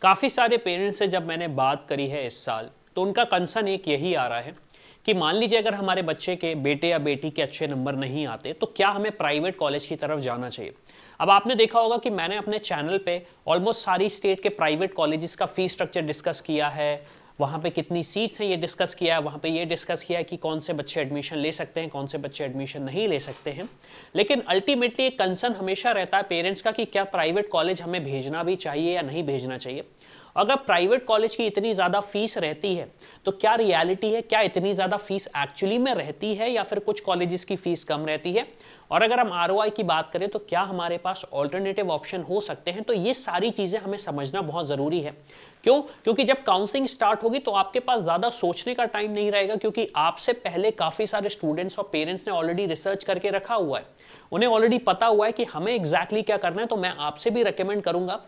काफ़ी सारे पेरेंट्स से जब मैंने बात करी है इस साल, तो उनका कंसर्न एक यही आ रहा है कि मान लीजिए अगर हमारे बच्चे के बेटे या बेटी के अच्छे नंबर नहीं आते तो क्या हमें प्राइवेट कॉलेज की तरफ जाना चाहिए। अब आपने देखा होगा कि मैंने अपने चैनल पे ऑलमोस्ट सारी स्टेट के प्राइवेट कॉलेजेस का फीस स्ट्रक्चर डिस्कस किया है, वहाँ पे कितनी सीट्स हैं ये डिस्कस किया है, वहाँ पे ये डिस्कस किया है कि कौन से बच्चे एडमिशन ले सकते हैं, कौन से बच्चे एडमिशन नहीं ले सकते हैं। लेकिन अल्टीमेटली एक कंसर्न हमेशा रहता है पेरेंट्स का कि क्या प्राइवेट कॉलेज हमें भेजना भी चाहिए या नहीं भेजना चाहिए। अगर प्राइवेट कॉलेज की इतनी ज़्यादा फीस रहती है तो क्या रियलिटी है, क्या इतनी ज़्यादा फीस एक्चुअली में रहती है या फिर कुछ कॉलेजेस की फीस कम रहती है। और अगर हम आरओआई की बात करें तो क्या हमारे पास ऑल्टरनेटिव ऑप्शन हो सकते हैं। तो ये सारी चीज़ें हमें समझना बहुत ज़रूरी है। क्यों? क्योंकि जब काउंसलिंग स्टार्ट होगी तो आपके पास ज़्यादा सोचने का टाइम नहीं रहेगा, क्योंकि आपसे पहले काफ़ी सारे स्टूडेंट्स और पेरेंट्स ने ऑलरेडी रिसर्च करके रखा हुआ है, उन्हें ऑलरेडी पता हुआ है कि हमें एग्जैक्टली क्या करना है। तो मैं आपसे भी रिकमेंड करूंगा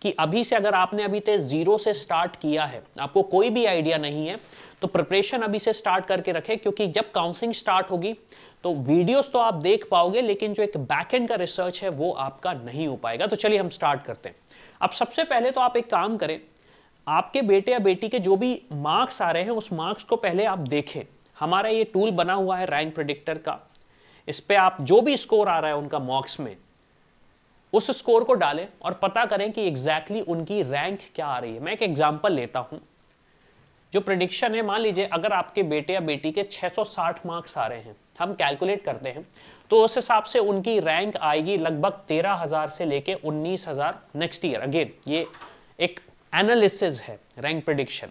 कि अभी से, अगर आपने अभी तक जीरो से स्टार्ट किया है, आपको कोई भी आइडिया नहीं है, तो प्रिपरेशन अभी से स्टार्ट करके रखें, क्योंकि जब काउंसलिंग स्टार्ट होगी तो वीडियोस तो आप देख पाओगे लेकिन जो एक बैकएंड का रिसर्च है वो आपका नहीं हो पाएगा। तो चलिए हम स्टार्ट करते हैं। अब सबसे पहले तो आप एक काम करें, आपके बेटे या बेटी के जो भी मार्क्स आ रहे हैं उस मार्क्स को पहले आप देखें। हमारा ये टूल बना हुआ है रैंक प्रेडिक्टर का, इस पे आप जो भी स्कोर आ रहा है उनका मार्क्स में, उस स्कोर को डालें और पता करें कि एग्जैक्टली उनकी रैंक क्या आ रही है। मैं एक एग्जांपल लेता हूं। जो प्रेडिक्शन है, मान लीजिए अगर आपके बेटे या बेटी के 660 मार्क्स आ रहे हैं, हम कैलकुलेट करते हैं तो उस हिसाब से उनकी रैंक आएगी लगभग 13,000 से लेके 19,000 नेक्स्ट ईयर। अगेन ये एक एनालिसिस है, रैंक प्रेडिक्शन।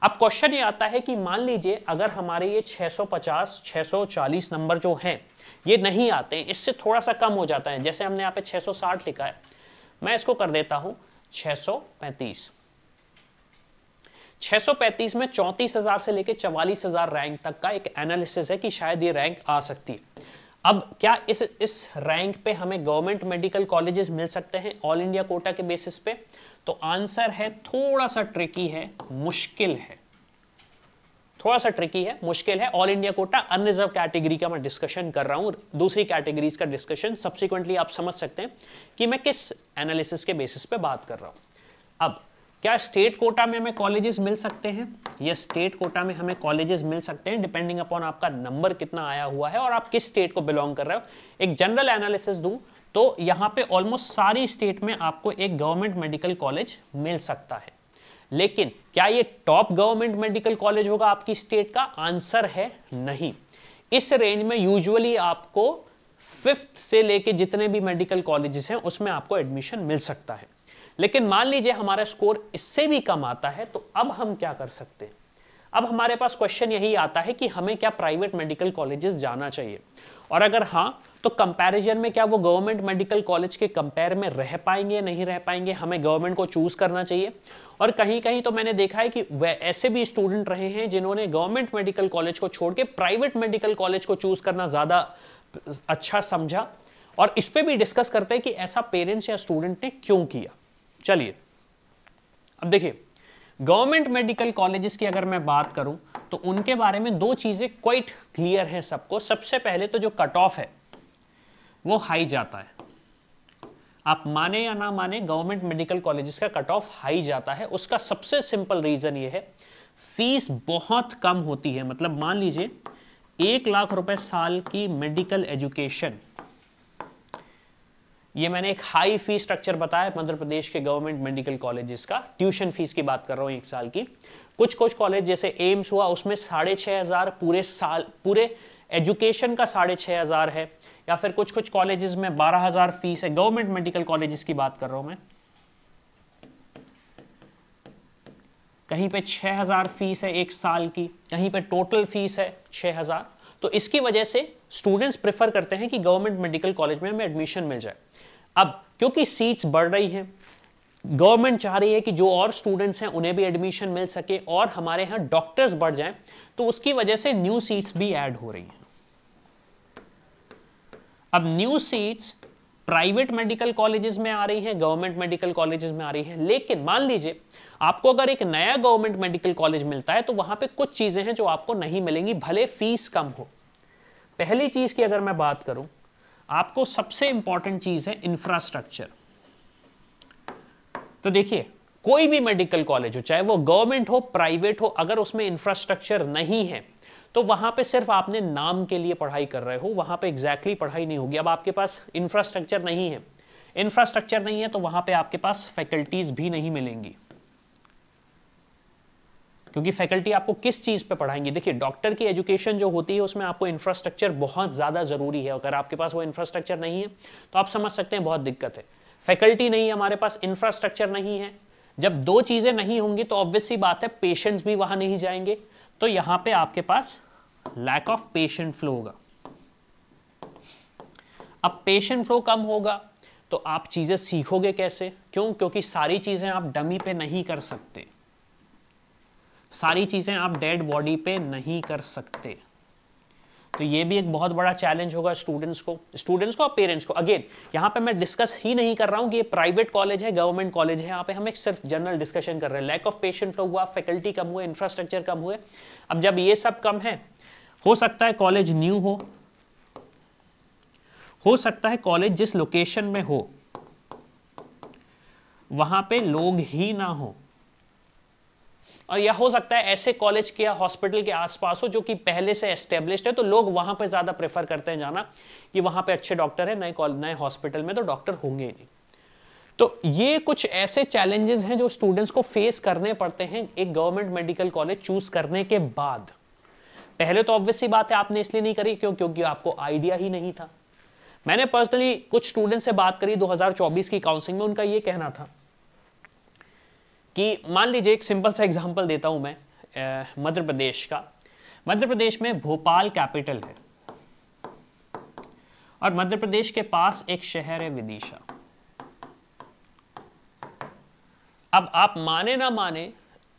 अब क्वेश्चन ये आता है कि मान लीजिए अगर हमारे ये 650 640 नंबर जो हैं ये नहीं आते, इससे थोड़ा सा कम हो जाता है, जैसे हमने यहाँ पे 660 लिखा है, मैं इसको कर देता हूं 635। 635 में 34,000 से लेके 44,000 रैंक तक का एक एनालिसिस है कि शायद ये रैंक आ सकती है। अब क्या इस रैंक पे हमें गवर्नमेंट मेडिकल कॉलेजेस मिल सकते हैं ऑल इंडिया कोटा के बेसिस पे? तो आंसर है थोड़ा सा ट्रिकी है, मुश्किल है, थोड़ा सा ट्रिकी है, मुश्किल है। All India quota unreserve category का मैं डिस्कशन कर रहा हूं, दूसरी कैटेगरीज का डिस्कशन सब्सिक्वेंटली आप समझ सकते हैं कि मैं किस एनालिसिस के बेसिस पे बात कर रहा हूं। अब क्या स्टेट कोटा में हमें कॉलेजेस मिल सकते हैं? यस, स्टेट कोटा में हमें कॉलेजेस मिल सकते हैं, डिपेंडिंग अपॉन आपका नंबर कितना आया हुआ है और आप किस स्टेट को बिलोंग कर रहे हो। एक जनरल एनालिसिस दूं तो यहां पे ऑलमोस्ट सारी स्टेट में आपको एक गवर्नमेंट मेडिकल कॉलेज मिल सकता है। लेकिन क्या ये टॉप गवर्नमेंट मेडिकल कॉलेज होगा आपकी स्टेट का? आंसर है नहीं। इस रेंज में यूजुअली आपको 5th से लेके जितने भी मेडिकल कॉलेजेस हैं उसमें आपको एडमिशन मिल सकता है। लेकिन मान लीजिए हमारा स्कोर इससे भी कम आता है, तो अब हम क्या कर सकते हैं? अब हमारे पास क्वेश्चन यही आता है कि हमें क्या प्राइवेट मेडिकल कॉलेजेस जाना चाहिए, और अगर हां तो कंपैरिजन में क्या वो गवर्नमेंट मेडिकल कॉलेज के कंपेयर में रह पाएंगे या नहीं रह पाएंगे, हमें गवर्नमेंट को चूज करना चाहिए। और कहीं कहीं तो मैंने देखा है कि वे ऐसे भी स्टूडेंट रहे हैं जिन्होंने गवर्नमेंट मेडिकल कॉलेज को छोड़ के प्राइवेट मेडिकल कॉलेज को चूज करना ज्यादा अच्छा समझा, और इस पे भी डिस्कस करते हैं कि ऐसा पेरेंट्स या स्टूडेंट ने क्यों किया। चलिए अब देखिए, गवर्नमेंट मेडिकल कॉलेजेस की अगर मैं बात करूं तो उनके बारे में दो चीजें क्वाइट क्लियर है सबको। सबसे पहले तो जो कट ऑफ है वो हाई जाता है, आप माने या ना माने गवर्नमेंट मेडिकल कॉलेजेस का कट ऑफ हाई जाता है। उसका सबसे सिंपल रीजन ये है, फीस बहुत कम होती है। मतलब मान लीजिए 1 लाख रुपए साल की मेडिकल एजुकेशन, ये मैंने एक हाई फीस स्ट्रक्चर बताया मध्य प्रदेश के गवर्नमेंट मेडिकल कॉलेजेस का। ट्यूशन फीस की बात कर रहा हूं 1 साल की। कुछ कॉलेज जैसे एम्स हुआ उसमें 6,500 पूरे साल, पूरे एजुकेशन का 6,500 है, या फिर कुछ कॉलेजेस में 12,000 फीस है। गवर्नमेंट मेडिकल कॉलेजेस की बात कर रहा हूं मैं, कहीं पे 6,000 फीस है 1 साल की, कहीं पे टोटल फीस है 6,000। तो इसकी वजह से स्टूडेंट्स प्रेफर करते हैं कि गवर्नमेंट मेडिकल कॉलेज में हमें एडमिशन मिल जाए। अब क्योंकि सीट्स बढ़ रही हैं, गवर्नमेंट चाह रही है कि जो और स्टूडेंट्स हैं उन्हें भी एडमिशन मिल सके और हमारे यहाँ डॉक्टर्स बढ़ जाएं, तो उसकी वजह से न्यू सीट्स भी ऐड हो रही हैं। अब new seats private medical colleges में आ रही हैं, गवर्नमेंट मेडिकल कॉलेजेस में आ रही हैं। लेकिन मान लीजिए आपको अगर एक नया गवर्नमेंट मेडिकल कॉलेज मिलता है तो वहां पे कुछ चीजें हैं जो आपको नहीं मिलेंगी, भले फीस कम हो। पहली चीज की अगर मैं बात करूं, आपको सबसे इंपॉर्टेंट चीज है इंफ्रास्ट्रक्चर। तो देखिए, कोई भी मेडिकल कॉलेज हो, चाहे वो गवर्नमेंट हो प्राइवेट हो, अगर उसमें इंफ्रास्ट्रक्चर नहीं है तो वहां पे सिर्फ आपने नाम के लिए पढ़ाई कर रहे हो, वहां पे एग्जैक्टली पढ़ाई नहीं होगी। अब आपके पास इंफ्रास्ट्रक्चर नहीं है, इंफ्रास्ट्रक्चर नहीं है तो वहां पे आपके पास फैकल्टीज भी नहीं मिलेंगी, क्योंकि फैकल्टी आपको किस चीज पे पढ़ाएंगे। देखिए डॉक्टर की एजुकेशन जो होती है उसमें आपको इंफ्रास्ट्रक्चर बहुत ज्यादा जरूरी है, अगर आपके पास वो इंफ्रास्ट्रक्चर नहीं है तो आप समझ सकते हैं बहुत दिक्कत है। फैकल्टी नहीं है हमारे पास, इंफ्रास्ट्रक्चर नहीं है, जब दो चीजें नहीं होंगी तो ऑब्वियस सी बात है पेशेंट्स भी वहां नहीं जाएंगे, तो यहां पे आपके पास लैक ऑफ पेशेंट फ्लो होगा। अब पेशेंट फ्लो कम होगा तो आप चीजें सीखोगे कैसे? क्यों? क्योंकि सारी चीजें आप डमी पे नहीं कर सकते, सारी चीजें आप डेड बॉडी पे नहीं कर सकते, तो ये भी एक बहुत बड़ा चैलेंज होगा स्टूडेंट्स को और पेरेंट्स को। अगेन यहाँ पे मैं डिस्कस ही नहीं कर रहा हूँ कि ये प्राइवेट कॉलेज है गवर्नमेंट कॉलेज है, यहाँ पे हम एक सिर्फ जनरल डिस्कशन कर रहे हैं। लैक ऑफ पेशेंट फ्लो हुआ, फैकल्टी कम हुए, इंफ्रास्ट्रक्चर कम हुए। अब जब ये सब कम है, हो सकता है कॉलेज न्यू हो सकता है कॉलेज जिस लोकेशन में हो वहां पे लोग ही ना हो, और यह हो सकता है ऐसे कॉलेज के या हॉस्पिटल के आसपास हो जो कि पहले से एस्टेब्लिश्ड है, तो लोग वहां पे ज्यादा प्रेफर करते हैं जाना कि वहां पे अच्छे डॉक्टर है, नए हॉस्पिटल में तो डॉक्टर होंगे ही नहीं। तो ये कुछ ऐसे चैलेंजेस हैं जो स्टूडेंट्स को फेस करने पड़ते हैं एक गवर्नमेंट मेडिकल कॉलेज चूज करने के बाद। पहले तो ऑब्वियस सी बात है आपने इसलिए नहीं करी क्योंकि आपको आइडिया ही नहीं था। मैंने पर्सनली कुछ स्टूडेंट से बात करी 2024 की काउंसलिंग में, उनका ये कहना था कि मान लीजिए एक सिंपल सा एग्जांपल देता हूं मैं मध्य प्रदेश का। मध्य प्रदेश में भोपाल कैपिटल है और मध्य प्रदेश के पास एक शहर है विदिशा। अब आप माने ना माने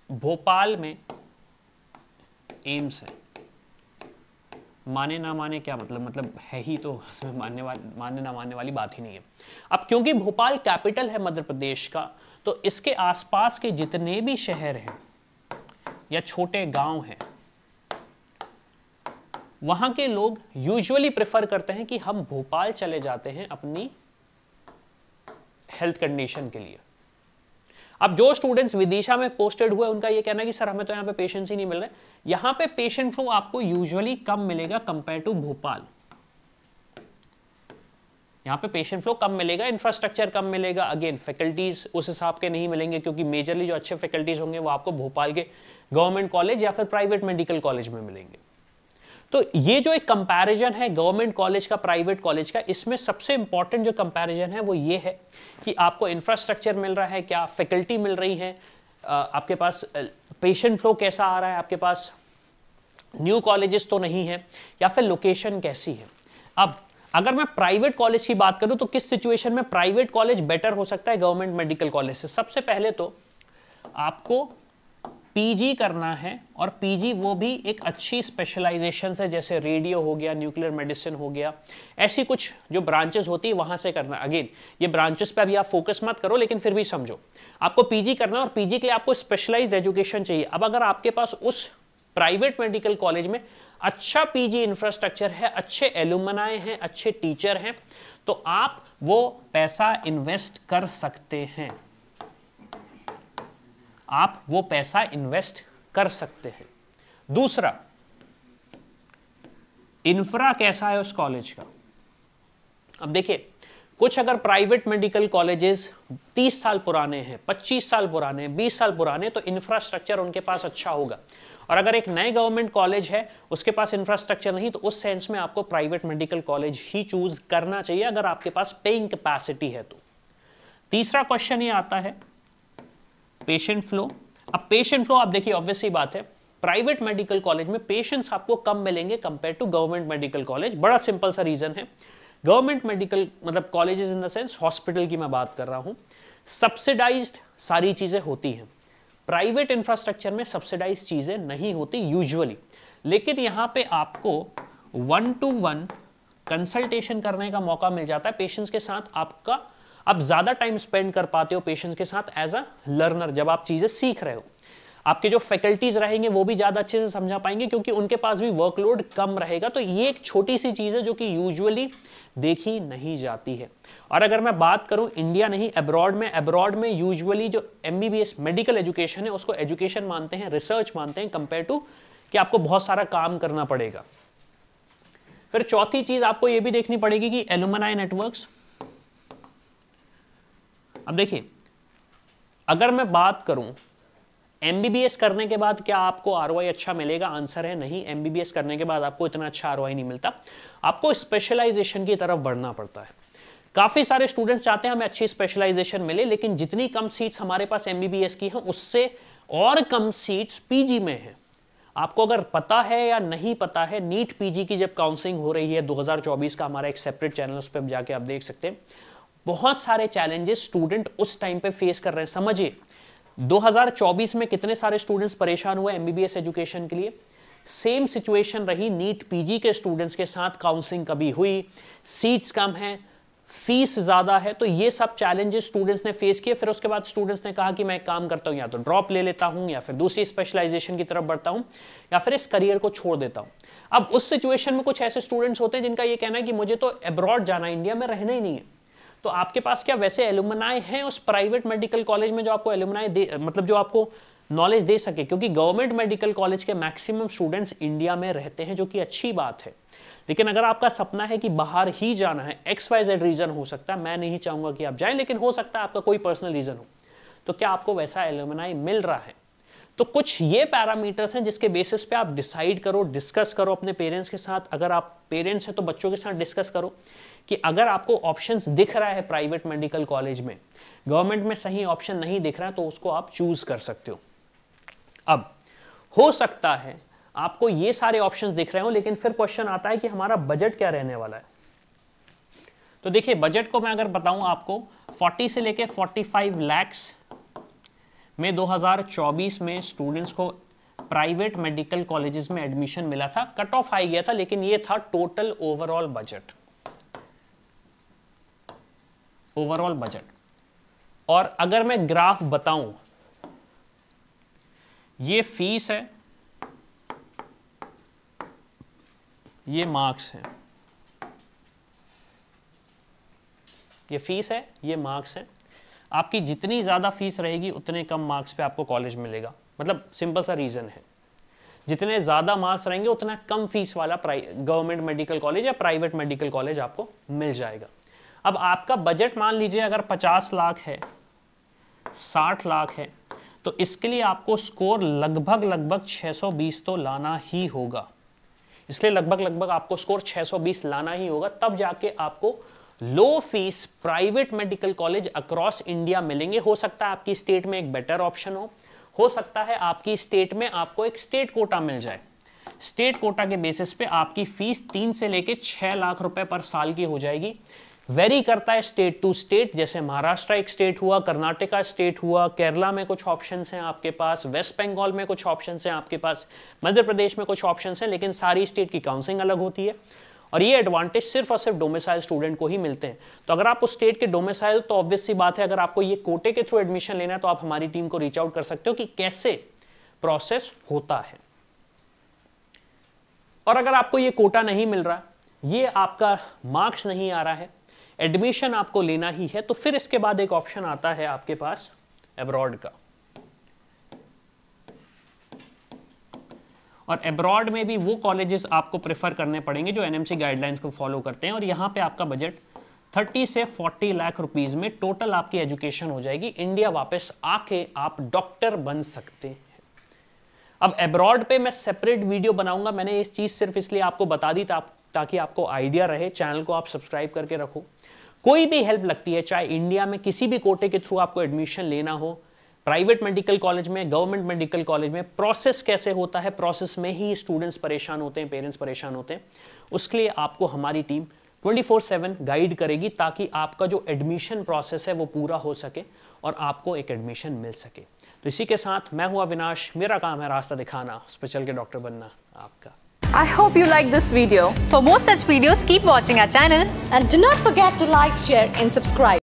भोपाल में एम्स है, माने ना माने क्या मतलब है ही, तो मानने ना मानने वाली बात ही नहीं है। अब क्योंकि भोपाल कैपिटल है मध्य प्रदेश का, तो इसके आसपास के जितने भी शहर हैं या छोटे गांव हैं, वहां के लोग यूजुअली प्रेफर करते हैं कि हम भोपाल चले जाते हैं अपनी हेल्थ कंडीशन के लिए। अब जो स्टूडेंट्स विदिशा में पोस्टेड हुए उनका ये कहना है कि सर हमें तो यहाँ पे पेशेंट्स ही नहीं मिल रहे। यहाँ पे पेशेंट फ्लो आपको यूजुअली कम मिलेगा कंपेयर टू भोपाल। यहाँ पे पेशेंट फ्लो कम मिलेगा, इंफ्रास्ट्रक्चर कम मिलेगा, अगेन फैकल्टीज उस हिसाब के नहीं मिलेंगे क्योंकि मेजरली जो अच्छे फैकल्टीज होंगे वो आपको भोपाल के गवर्नमेंट कॉलेज या फिर प्राइवेट मेडिकल कॉलेज में मिलेंगे। तो ये जो एक कंपैरिजन है गवर्नमेंट कॉलेज का प्राइवेट कॉलेज का, इसमें सबसे इंपॉर्टेंट जो कंपैरिजन है वो ये है कि आपको इंफ्रास्ट्रक्चर मिल रहा है क्या, फैकल्टी मिल रही है, आपके पास पेशेंट फ्लो कैसा आ रहा है, आपके पास न्यू कॉलेजेस तो नहीं है, या फिर लोकेशन कैसी है। अब अगर मैं प्राइवेट कॉलेज की बात करूं तो किस सिचुएशन में प्राइवेट कॉलेज बेटर हो सकता है गवर्नमेंट मेडिकल कॉलेज से? सबसे पहले तो आपको पीजी करना है, और पीजी वो भी एक अच्छी स्पेशलाइजेशन से, जैसे रेडियो हो गया, न्यूक्लियर मेडिसिन हो गया, ऐसी कुछ जो ब्रांचेस होती है वहां से करना। अगेन ये ब्रांचेस पे अभी आप फोकस मत करो, लेकिन फिर भी समझो आपको पीजी करना, और पीजी के लिए आपको स्पेशलाइज्ड एजुकेशन चाहिए। अब अगर आपके पास उस प्राइवेट मेडिकल कॉलेज में अच्छा पीजी इंफ्रास्ट्रक्चर है, अच्छे एलुमनाई हैं, अच्छे टीचर हैं, तो आप वो पैसा इन्वेस्ट कर सकते हैं, आप वो पैसा इन्वेस्ट कर सकते हैं। दूसरा, इंफ्रा कैसा है उस कॉलेज का। अब देखिए कुछ अगर प्राइवेट मेडिकल कॉलेजेस 30 साल पुराने हैं, 25 साल पुराने, 20 साल पुराने, तो इंफ्रास्ट्रक्चर उनके पास अच्छा होगा। और अगर एक नए गवर्नमेंट कॉलेज है उसके पास इंफ्रास्ट्रक्चर नहीं, तो उस सेंस में आपको प्राइवेट मेडिकल कॉलेज ही चूज करना चाहिए अगर आपके पास पेइंग कैपेसिटी है तो। तीसरा क्वेश्चन ये आता है पेशेंट फ्लो। अब पेशेंट फ्लो आप देखिए ऑब्वियस सी बात है, प्राइवेट मेडिकल कॉलेज में पेशेंट्स आपको कम मिलेंगे compare to government medical college. बड़ा सिंपल सा रीजन है, गवर्नमेंट मेडिकल मतलब colleges in the sense hospital की मैं बात कर रहा हूं, सब्सिडाइज्ड सारी चीजें होती हैं। प्राइवेट इंफ्रास्ट्रक्चर में सब्सिडाइज चीजें नहीं होती यूजुअली, लेकिन यहां पे आपको 1-to-1 कंसल्टेशन करने का मौका मिल जाता है पेशेंट्स के साथ। आपका आप ज्यादा टाइम स्पेंड कर पाते हो पेशेंट्स के साथ एज अ लर्नर, जब आप चीजें सीख रहे हो। आपके जो फैकल्टीज रहेंगे वो भी ज़्यादा अच्छे से समझा पाएंगे, क्योंकि उनके पास भी वर्कलोड कम रहेगा। तो ये एक छोटी सी चीज़ है जो कि यूजुअली देखी नहीं जाती है। और अगर मैं बात करूं इंडिया नहीं, अब्रॉड में यूजुअली जो MBBS मेडिकल एजुकेशन है उसको एजुकेशन मानते हैं, रिसर्च मानते हैं, कंपेयर टू कि आपको बहुत सारा काम करना पड़ेगा। फिर चौथी चीज आपको यह भी देखनी पड़ेगी कि एलुमनाई नेटवर्क्स। अब देखिए, अगर मैं बात करूं MBBS करने के बाद क्या आपको ROI अच्छा मिलेगा, आंसर है नहीं। MBBS करने के बाद आपको इतना अच्छा ROI नहीं मिलता, आपको स्पेशलाइजेशन की तरफ बढ़ना पड़ता है। काफी सारे स्टूडेंट्स चाहते हैं हमें अच्छी स्पेशलाइजेशन मिले, लेकिन जितनी कम सीट्स हमारे पास MBBS की हैं उससे और कम सीट्स PG में हैं। आपको अगर पता है या नहीं पता है, नीट PG की जब काउंसलिंग हो रही है 2024 का, हमारा एक सेपरेट चैनल, उस पर जाके आप देख सकते हैं, बहुत सारे चैलेंजेस स्टूडेंट उस टाइम पे फेस कर रहे हैं। समझिए 2024 में कितने सारे स्टूडेंट्स परेशान हुए MBBS एजुकेशन के लिए। सेम सिचुएशन रही नीट PG के स्टूडेंट्स के साथ, काउंसलिंग कभी हुई, सीट्स कम है, फीस ज्यादा है, तो ये सब चैलेंजेस स्टूडेंट्स ने फेस किए। फिर उसके बाद स्टूडेंट्स ने कहा कि मैं काम करता हूं, या तो ड्रॉप ले लेता हूं, या फिर दूसरी स्पेशलाइजेशन की तरफ बढ़ता हूं, या फिर इस करियर को छोड़ देता हूं। अब उस सिचुएशन में कुछ ऐसे स्टूडेंट्स होते हैं जिनका ये कहना है कि मुझे तो अब्रॉड जाना है, इंडिया में रहना ही नहीं है। तो आपके पास क्या वैसे एलुमनाई हैं उस प्राइवेट मेडिकल कॉलेज में जो आपको एलुमनाई दे, मतलब जो आपको नॉलेज दे सके? क्योंकि गवर्नमेंट मेडिकल कॉलेज के मैक्सिमम स्टूडेंट्स इंडिया में रहते हैं, जो कि अच्छी बात है। लेकिन अगर आपका सपना है कि बाहर ही जाना है, XYZ रीजन हो सकता है, मैं नहीं चाहूंगा कि आप जाएं, लेकिन हो सकता है आपका कोई पर्सनल रीजन हो, तो क्या आपको वैसा एलुमनाई मिल रहा है? तो कुछ ये पैरामीटर्स हैं जिसके बेसिस पे आप डिसाइड करो, डिस्कस करो अपने पेरेंट्स के साथ। अगर आप पेरेंट्स हैं तो बच्चों के साथ डिस्कस करो कि अगर आपको ऑप्शंस दिख रहा है प्राइवेट मेडिकल कॉलेज में, गवर्नमेंट में सही ऑप्शन नहीं दिख रहा है, तो उसको आप चूज कर सकते हो। अब हो सकता है आपको ये सारे ऑप्शंस दिख रहे हो, लेकिन फिर क्वेश्चन आता है कि हमारा बजट क्या रहने वाला है। तो देखिए, बजट को मैं अगर बताऊं आपको, 40 से लेके 45 लाख में 2024 में स्टूडेंट्स को प्राइवेट मेडिकल कॉलेजेस में एडमिशन मिला था। कट ऑफ हाई गया था, लेकिन ये था टोटल ओवरऑल बजट। और अगर मैं ग्राफ बताऊं, ये फीस है, ये मार्क्स है। ये फीस है, ये मार्क्स है। आपकी जितनी ज्यादा फीस रहेगी उतने कम मार्क्स पे आपको कॉलेज मिलेगा। मतलब सिंपल सा रीजन है, जितने ज्यादा मार्क्स रहेंगे उतना कम फीस वाला गवर्नमेंट मेडिकल कॉलेज या प्राइवेट मेडिकल कॉलेज आपको मिल जाएगा। अब आपका बजट मान लीजिए अगर 50 लाख है, 60 लाख है, तो इसके लिए आपको स्कोर लगभग 620 तो लाना ही होगा। इसलिए लगभग आपको स्कोर 620 लाना ही होगा, तब जाके आपको low fees private medical college across India मिलेंगे। हो सकता है आपकी स्टेट में एक बेटर ऑप्शन हो सकता है आपकी स्टेट में आपको एक स्टेट कोटा मिल जाए। स्टेट कोटा के बेसिस पे आपकी फीस 3 से लेके 6 लाख रुपए पर साल की हो जाएगी। वेरी करता है स्टेट टू स्टेट, जैसे महाराष्ट्र एक स्टेट हुआ, कर्नाटका स्टेट हुआ, केरला में कुछ ऑप्शंस हैं आपके पास, वेस्ट बंगाल में कुछ ऑप्शंस हैं आपके पास, मध्य प्रदेश में कुछ ऑप्शंस हैं, लेकिन सारी स्टेट की काउंसलिंग अलग होती है। और ये एडवांटेज सिर्फ और सिर्फ डोमिसाइल स्टूडेंट को ही मिलते हैं। तो अगर आप उस स्टेट के डोमिसाइल, तो ऑब्वियस सी बात है, अगर आपको ये कोटे के थ्रू एडमिशन लेना है तो आप हमारी टीम को रीच आउट कर सकते हो कि कैसे प्रोसेस होता है। और अगर आपको ये कोटा नहीं मिल रहा, ये आपका मार्क्स नहीं आ रहा है, एडमिशन आपको लेना ही है, तो फिर इसके बाद एक ऑप्शन आता है आपके पास अब्रॉड का। और अब्रॉड में भी वो कॉलेजेस आपको प्रेफर करने पड़ेंगे जो एनएमसी गाइडलाइंस को फॉलो करते हैं। और यहाँ पे आपका बजट 30 से 40 लाख रुपीस में टोटल आपकी एजुकेशन हो जाएगी। इंडिया वापस आके आप डॉक्टर बन सकते हैं। अब अब्रॉड पे मैं सेपरेट वीडियो बनाऊंगा। मैंने इस चीज सिर्फ इसलिए आपको बता दी ताकि आपको आइडिया रहे। चैनल को आप सब्सक्राइब करके रखो। कोई भी हेल्प लगती है, चाहे इंडिया में किसी भी कोटे के थ्रू आपको एडमिशन लेना हो, प्राइवेट मेडिकल कॉलेज में, गवर्नमेंट मेडिकल कॉलेज में, प्रोसेस कैसे होता है, प्रोसेस में ही स्टूडेंट्स परेशान होते हैं, पेरेंट्स परेशान होते हैं, उसके लिए आपको हमारी टीम 24/7 गाइड करेगी ताकि आपका जो एडमिशन प्रोसेस है वो पूरा हो सके और आपको एक एडमिशन मिल सके। तो इसी के साथ मैं हूं अविनाश, मेरा काम है रास्ता दिखाना, उस पर चल के डॉक्टर बनना आपका। I hope you like this video. For more such videos, keep watching our channel and do not forget to like, share and subscribe.